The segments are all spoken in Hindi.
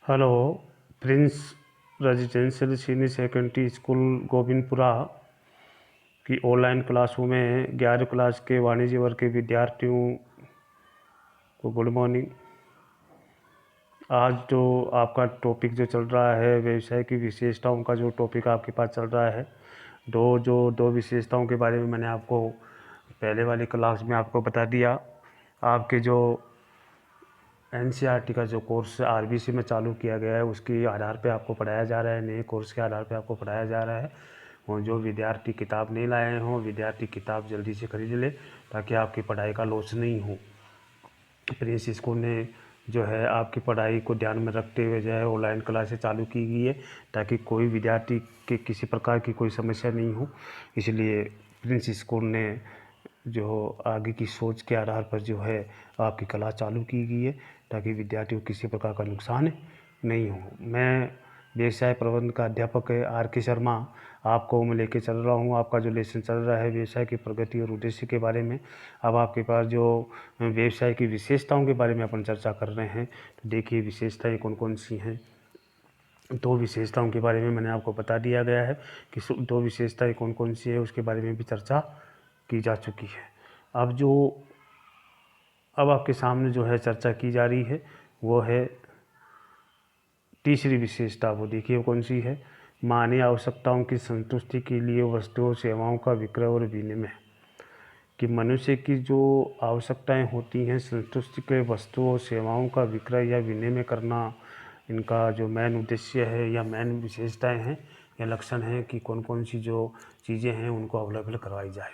Hello. Prince residential senior secondary school Govindpura की ऑनलाइन क्लासों में 11वीं क्लास के वाणिज्य वर्ग के विद्यार्थियों को गुड मॉर्निंग। आज जो आपका टॉपिक जो चल रहा है व्यवसाय की विशेषताओं का जो टॉपिक आपके पास चल रहा है, दो विशेषताओं के बारे में मैंने आपको पहले वाली क्लास में आपको बता दिया। आपके जो एनसीईआरटी का जो कोर्स आरबीसी में चालू किया गया है उसके आधार पे आपको पढ़ाया जा रहा है, नए कोर्स के आधार पे आपको पढ़ाया जा रहा है। और जो विद्यार्थी किताब नहीं लाए हों, विद्यार्थी किताब जल्दी से खरीद ले ताकि आपकी पढ़ाई का लॉस नहीं हो। प्रिंस स्कूल ने जो है आपकी पढ़ाई को ध्यान में रखते हुए जो है ऑनलाइन क्लासेस चालू की गई है ताकि कोई विद्यार्थी के किसी प्रकार की कोई समस्या नहीं हो। इसलिए प्रिंस स्कूल ने जो आगे की सोच के आधार पर जो है आपकी क्लास चालू की गई है ताकि विद्यार्थी को किसी प्रकार का नुकसान नहीं हो। मैं व्यवसाय प्रबंधन का अध्यापक है आर.के. शर्मा आपको मैं लेके चल रहा हूँ। आपका जो लेसन चल रहा है व्यवसाय की प्रगति और उद्देश्य के बारे में। अब आपके पास जो व्यवसाय की विशेषताओं के बारे में अपन चर्चा कर रहे हैं, तो देखिए विशेषताएं कौन कौन सी हैं। दो विशेषताओं के बारे में मैंने आपको बता दिया गया है कि दो विशेषताएं कौन कौन सी है, उसके बारे में भी चर्चा की जा चुकी है। अब आपके सामने जो है चर्चा की जा रही है वो है तीसरी विशेषता। वो देखिए कौन सी है। मानवीय आवश्यकताओं की संतुष्टि के लिए वस्तुओं सेवाओं का विक्रय और विनिमय। कि मनुष्य की जो आवश्यकताएं होती हैं संतुष्टि के वस्तुओं सेवाओं का विक्रय या विनिमय करना, इनका जो मेन उद्देश्य है या मेन विशेषताएं हैं या लक्षण हैं कि कौन कौन सी जो चीज़ें हैं उनको अवेलेबल करवाई जाए।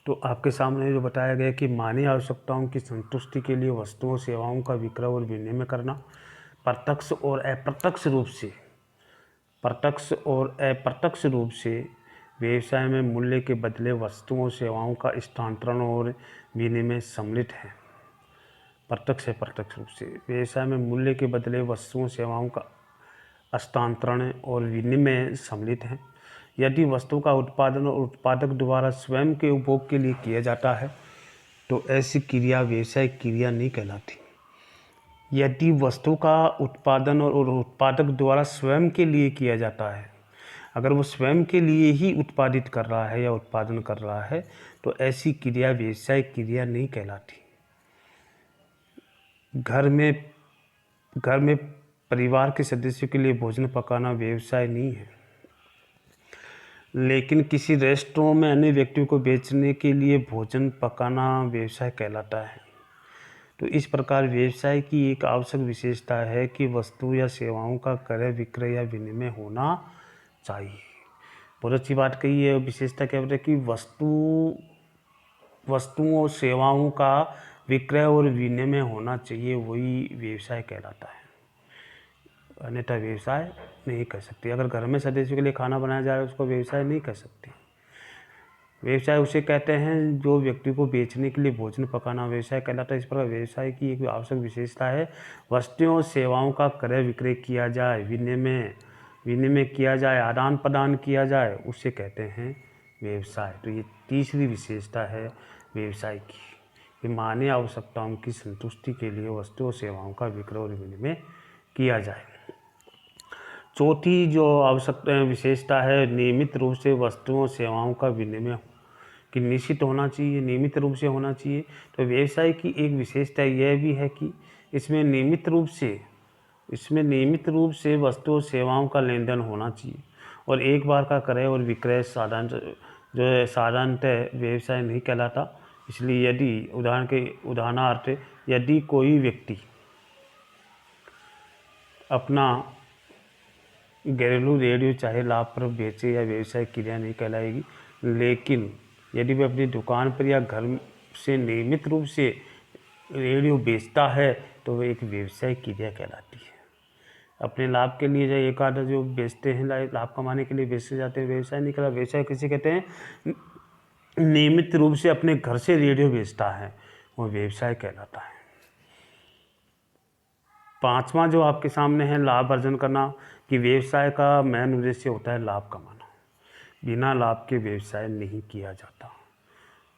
तो आपके सामने जो बताया गया कि मानवीय आवश्यकताओं की संतुष्टि के लिए वस्तुओं सेवाओं का विक्रय और विनिमय करना प्रत्यक्ष और अप्रत्यक्ष रूप से व्यवसाय में मूल्य के बदले वस्तुओं सेवाओं का स्थानांतरण और विनिमय सम्मिलित है। प्रत्यक्ष अप्रत्यक्ष रूप से व्यवसाय में मूल्य के बदले वस्तुओं सेवाओं का हस्तांतरण और विनिमय सम्मिलित है। यदि वस्तु का उत्पादन और उत्पादक द्वारा स्वयं के उपभोग के लिए किया जाता है तो ऐसी क्रिया व्यवसायिक क्रिया नहीं कहलाती। यदि वस्तु का उत्पादन और उत्पादक द्वारा स्वयं के लिए किया जाता है, अगर वो स्वयं के लिए ही उत्पादित कर रहा है या उत्पादन कर रहा है तो ऐसी क्रिया व्यवसायिक क्रिया नहीं कहलाती। घर में परिवार के सदस्यों के लिए भोजन पकाना व्यवसाय नहीं है, लेकिन किसी रेस्टोरेंट में अन्य व्यक्तियों को बेचने के लिए भोजन पकाना व्यवसाय कहलाता है। तो इस प्रकार व्यवसाय की एक आवश्यक विशेषता है कि वस्तु या सेवाओं का क्रय विक्रय या विनिमय होना चाहिए। बहुत अच्छी बात कही है। विशेषता क्या है कि वस्तुओं और सेवाओं का विक्रय और विनिमय होना चाहिए, वही व्यवसाय कहलाता है, अन्यथा व्यवसाय नहीं कह सकते। अगर घर में सदस्यों के लिए खाना बनाया जा रहा है उसको व्यवसाय नहीं कह सकते। व्यवसाय उसे कहते हैं जो व्यक्ति को बेचने के लिए भोजन पकाना व्यवसाय कहलाता है। इस प्रकार व्यवसाय की एक आवश्यक विशेषता है वस्तुओं सेवाओं का क्रय विक्रय किया जाए, विनिमय किया जाए, आदान प्रदान किया जाए, उसे कहते हैं व्यवसाय। तो ये तीसरी विशेषता है व्यवसाय की कि मानवीय आवश्यकताओं की संतुष्टि के लिए वस्तुओं सेवाओं का विक्रय और विनिमय किया जाए। चौथी जो आवश्यकता विशेषता है नियमित रूप से वस्तुओं सेवाओं का विनिमय कि निश्चित होना चाहिए, नियमित रूप से होना चाहिए। तो व्यवसाय की एक विशेषता यह भी है कि इसमें नियमित रूप से वस्तुओं सेवाओं का लेन देन होना चाहिए और एक बार का क्रय और विक्रय साधारणतः व्यवसाय नहीं कहलाता। इसलिए यदि उदाहरणार्थ यदि कोई व्यक्ति अपना घरेलू रेडियो चाहे लाभप्रद बेचे या व्यवसाय क्रिया नहीं कहलाएगी, लेकिन यदि वह अपनी दुकान पर या घर से नियमित रूप से रेडियो बेचता है तो वह एक व्यवसाय क्रिया कहलाती है। अपने लाभ के लिए जो एक आधा जो बेचते हैं लाभ कमाने के लिए बेचे जाते हैं, व्यवसाय नहीं कहलाता। व्यवसाय किसे कहते हैं? नियमित रूप से अपने घर से रेडियो बेचता है वो व्यवसाय कहलाता है। पांचवा जो आपके सामने है लाभ अर्जन करना कि व्यवसाय का मेन उद्देश्य होता है लाभ कमाना। बिना लाभ के व्यवसाय नहीं किया जाता।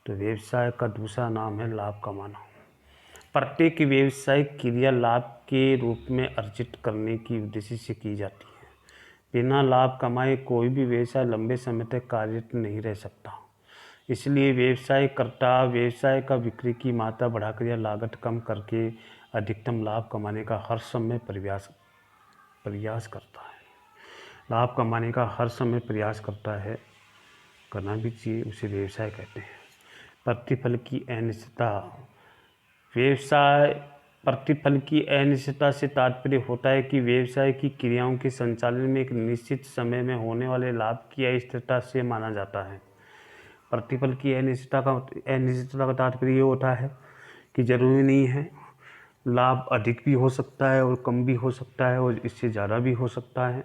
तो व्यवसाय का दूसरा नाम है लाभ कमाना। प्रत्येक व्यावसायिक क्रिया लाभ के रूप में अर्जित करने की उद्देश्य से की जाती है। बिना लाभ कमाए कोई भी व्यवसाय लंबे समय तक कार्यरत नहीं रह सकता। इसलिए व्यवसाय का बिक्री की मात्रा बढ़ाकर या लागत कम करके अधिकतम लाभ कमाने का हर समय प्रयास करता है। लाभ कमाने का हर समय प्रयास करता है, करना भी चाहिए, उसे व्यवसाय कहते हैं। प्रतिफल की अनिश्चितता। प्रतिफल की अनिश्चितता से तात्पर्य होता है कि व्यवसाय की क्रियाओं के संचालन में एक निश्चित समय में होने वाले लाभ की अस्थिरता से माना जाता है। प्रतिफल की अनिश्चितता का तात्पर्य ये होता है कि जरूरी नहीं है, लाभ अधिक भी हो सकता है और कम भी हो सकता है और इससे ज़्यादा भी हो सकता है।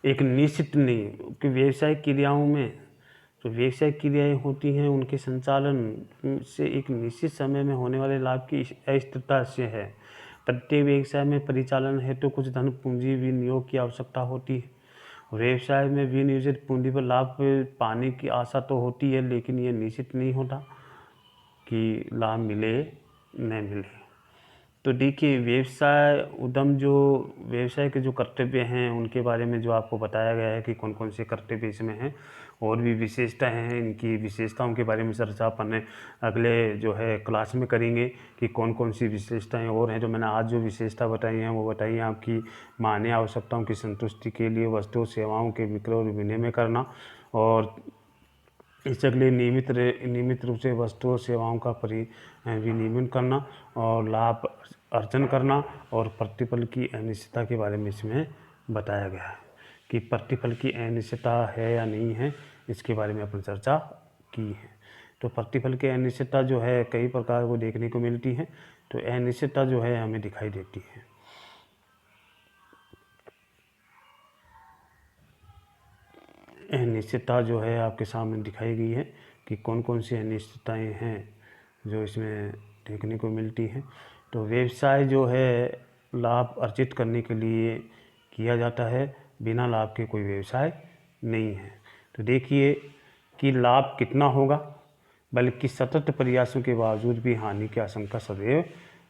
एक निश्चित नहीं, कि व्यवसायिक क्रियाओं में जो व्यवसायिक क्रियाएं होती हैं उनके संचालन से एक निश्चित समय में होने वाले लाभ की अस्थिरता से है। प्रत्येक व्यवसाय में परिचालन हेतु कुछ धन पूंजी विनियोग की आवश्यकता होती है। व्यवसाय में विनियोजित पूंजी पर लाभ पाने की आशा तो होती है, लेकिन ये निश्चित नहीं होता कि लाभ मिले न मिले। तो देखिए, व्यवसाय के जो कर्तव्य हैं उनके बारे में जो आपको बताया गया है कि कौन कौन से कर्तव्य इसमें हैं, और भी विशेषताएं हैं, इनकी विशेषताओं के बारे में चर्चा अपन अगले जो है क्लास में करेंगे कि कौन कौन सी विशेषताएं और हैं। जो मैंने आज जो विशेषता बताई हैं वो बताई हैं आपकी मानवीय आवश्यकताओं की संतुष्टि के लिए वस्तुओं सेवाओं के विक्रय और विनिमय करना, और इस अगले नियमित रूप से वस्तुओं सेवाओं का विनिमय करना और लाभ अर्जन करना, और प्रतिफल की अनिश्चितता के बारे में इसमें बताया गया है कि प्रतिफल की अनिश्चितता है या नहीं है, इसके बारे में अपन चर्चा की है। तो प्रतिफल की अनिश्चितता जो है कई प्रकार को देखने को मिलती है, तो अनिश्चितता जो है हमें दिखाई देती है। अनिश्चितता जो है आपके सामने दिखाई गई है कि कौन कौन सी अनिश्चितताएं हैं जो इसमें देखने को मिलती है। तो व्यवसाय जो है लाभ अर्जित करने के लिए किया जाता है, बिना लाभ के कोई व्यवसाय नहीं है। तो देखिए कि लाभ कितना होगा, बल्कि सतत प्रयासों के बावजूद भी हानि की आशंका सदैव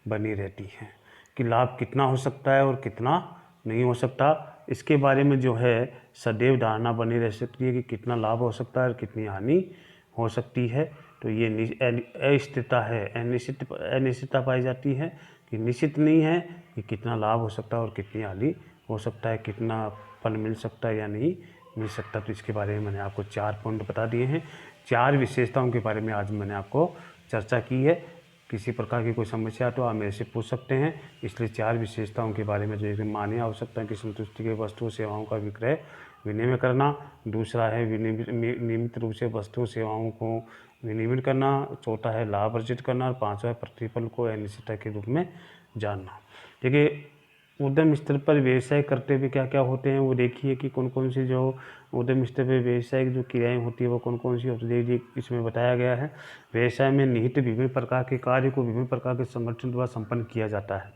बनी रहती है। कि लाभ कितना हो सकता है और कितना नहीं हो सकता, इसके बारे में जो है सदैव धारणा बनी रह सकती है कि कितना लाभ हो सकता है और कितनी हानि हो सकती है। तो ये अस्थिरता है, अनिश्चितता पाई जाती है कि निश्चित नहीं है कि कितना लाभ हो सकता है और कितनी हानि हो सकता है, कितना फल मिल सकता है या नहीं मिल सकता। तो इसके बारे में मैंने आपको 4 पॉइंट बता दिए हैं, 4 विशेषताओं के बारे में आज मैंने आपको चर्चा की है। किसी प्रकार की कोई समस्या तो आप मेरे से पूछ सकते हैं। इसलिए 4 विशेषताओं के बारे में, जो एक मानवीय आवश्यकता की संतुष्टि के वस्तुओं सेवाओं का विक्रय विनिमय करना, दूसरा है नियमित रूप से वस्तुओं सेवाओं को विनिमय करना, चौथा है लाभ अर्जित करना, और पांचवा है प्रतिफल को अनिश्चितता के रूप में जानना। देखिए, उद्यम स्तर पर व्यवसाय करते हुए क्या क्या होते हैं वो देखिए कि कौन कौन सी जो उद्यम स्तर पर व्यवसायिक जो क्रियाएं होती है वो कौन कौन सी होती है, इसमें बताया गया है। व्यवसाय में निहित विभिन्न प्रकार के कार्य को विभिन्न प्रकार के संगठन द्वारा संपन्न किया जाता है,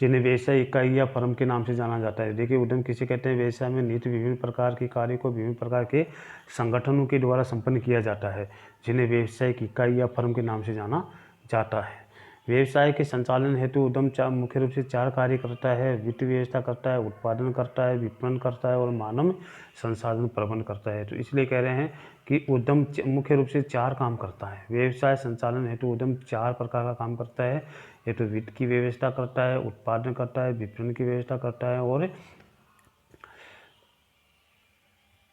जिन्हें व्यवसाय इकाई या फर्म के नाम से जाना जाता है। देखिए, उद्यम किसे कहते हैं? व्यवसाय में निहित विभिन्न प्रकार के कार्य को विभिन्न प्रकार के संगठनों के द्वारा संपन्न किया जाता है, जिन्हें व्यवसायिक इकाई या फर्म के नाम से जाना जाता है। व्यवसाय के संचालन हेतु उद्यम मुख्य रूप से 4 कार्य करता है: वित्त व्यवस्था करता है, उत्पादन करता है, विपणन करता है और मानव संसाधन प्रबंधन करता है। तो इसलिए कह रहे हैं कि उद्यम मुख्य रूप से 4 काम करता है। व्यवसाय संचालन हेतु उद्यम 4 प्रकार का काम करता है। ये तो वित्त की व्यवस्था करता है, उत्पादन करता है, विपणन की व्यवस्था करता है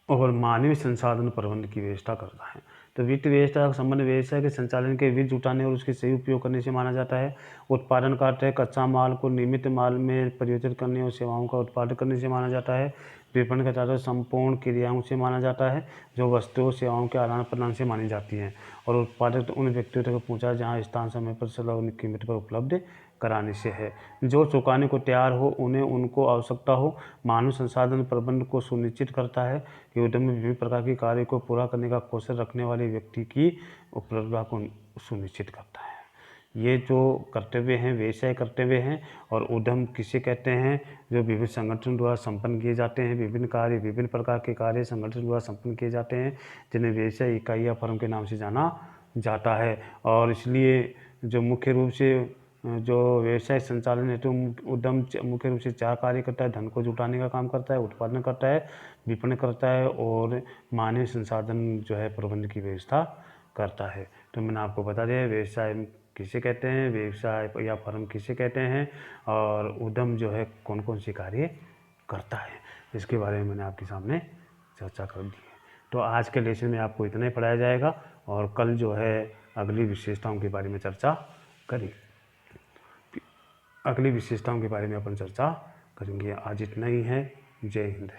और मानवीय संसाधन प्रबंधन की व्यवस्था करता है। तो वित्त व्यवस्था का संबंध व्यवसाय के संचालन के वित्त जुटाने और उसके सही उपयोग करने से माना जाता है। उत्पादन का अर्थ है कच्चा माल को नियमित माल में परिवर्तित करने और सेवाओं का उत्पादन करने से माना जाता है। विपणन का अर्थ संपूर्ण क्रियाओं से माना जाता है जो वस्तुओं सेवाओं के आदान प्रदान से मानी जाती हैं, और उत्पादक उन व्यक्तियों तक पहुँचा जहाँ स्थान समय पर सुलभ कीमत पर उपलब्ध कराने से है। जो चुकाने को तैयार हो उन्हें उनको आवश्यकता हो। मानव संसाधन प्रबंधन को सुनिश्चित करता है कि उद्यम में विभिन्न प्रकार के कार्य को पूरा करने का कौशल रखने वाले व्यक्ति की उपलब्धता को सुनिश्चित करता है। ये जो कर्तव्य हैं व्यवसाय कर्तव्य हैं। और उद्यम किसे कहते हैं? जो विभिन्न संगठन द्वारा संपन्न किए जाते हैं, विभिन्न प्रकार के कार्य संगठन द्वारा संपन्न किए जाते हैं, जिन्हें व्यवसाय इकाई या फर्म के नाम से जाना जाता है। और इसलिए जो मुख्य रूप से जो व्यवसाय संचालन हेतु उद्यम मुख्य रूप से 4 कार्य करता है। धन को जुटाने का काम करता है, उत्पादन करता है, विपणन करता है और मानवीय संसाधन जो है प्रबंध की व्यवस्था करता है। तो मैंने आपको बता दिया व्यवसाय किसे कहते हैं, व्यवसाय या फर्म किसे कहते हैं और उद्यम जो है कौन कौन से कार्य करता है, इसके बारे में मैंने आपके सामने चर्चा कर दी है। तो आज के लेसन में आपको इतना ही पढ़ाया जाएगा और कल जो है अगली विशेषताओं के बारे में चर्चा करेंगे। अगली विशेषताओं के बारे में अपन चर्चा करेंगे। आज इतना ही है। जय हिंद।